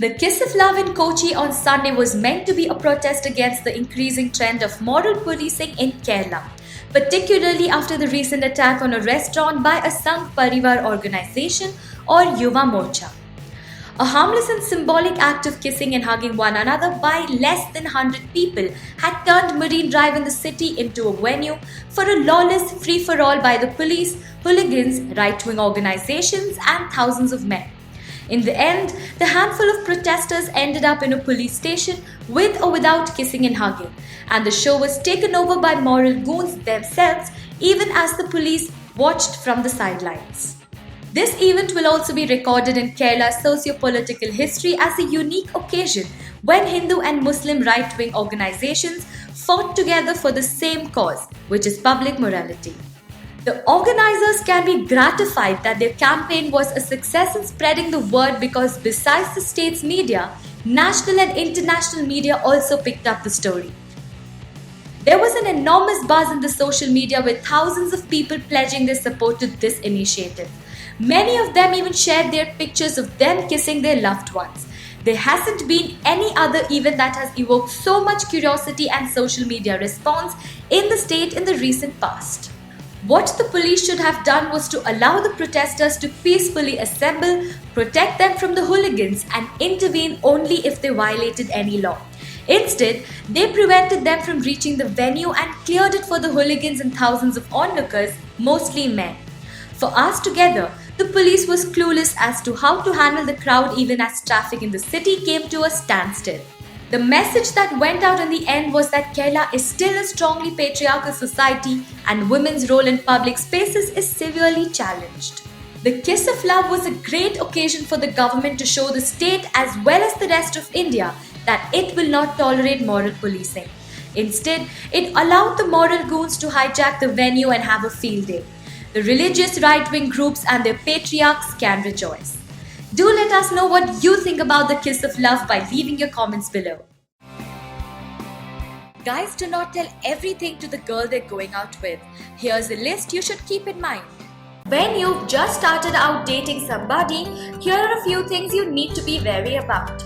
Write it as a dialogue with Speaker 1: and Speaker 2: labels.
Speaker 1: The Kiss of Love in Kochi on Sunday was meant to be a protest against the increasing trend of moral policing in Kerala, particularly after the recent attack on a restaurant by a Sangh Parivar organization or Yuva Morcha. A harmless and symbolic act of kissing and hugging one another by less than 100 people had turned Marine Drive in the city into a venue for a lawless free-for-all by the police, hooligans, right-wing organizations and thousands of men. In the end, the handful of protesters ended up in a police station with or without kissing and hugging, and the show was taken over by moral goons themselves even as the police watched from the sidelines. This event will also be recorded in Kerala's socio-political history as a unique occasion when Hindu and Muslim right-wing organizations fought together for the same cause, which is public morality. The organizers can be gratified that their campaign was a success in spreading the word because besides the state's media, national and international media also picked up the story. There was an enormous buzz in the social media with thousands of people pledging their support to this initiative. Many of them even shared their pictures of them kissing their loved ones. There hasn't been any other event that has evoked so much curiosity and social media response in the state in the recent past. What the police should have done was to allow the protesters to peacefully assemble, protect them from the hooligans, and intervene only if they violated any law. Instead, they prevented them from reaching the venue and cleared it for the hooligans and thousands of onlookers, mostly men. For hours together, the police was clueless as to how to handle the crowd even as traffic in the city came to a standstill. The message that went out in the end was that Kerala is still a strongly patriarchal society and women's role in public spaces is severely challenged. The Kiss of Love was a great occasion for the government to show the state as well as the rest of India that it will not tolerate moral policing. Instead, it allowed the moral goons to hijack the venue and have a field day. The religious right-wing groups and their patriarchs can rejoice. Do let us know what you think about the Kiss of Love by leaving your comments below. Guys do not tell everything to the girl they're going out with. Here's a list you should keep in mind. When you've just started out dating somebody, here are a few things you need to be wary about.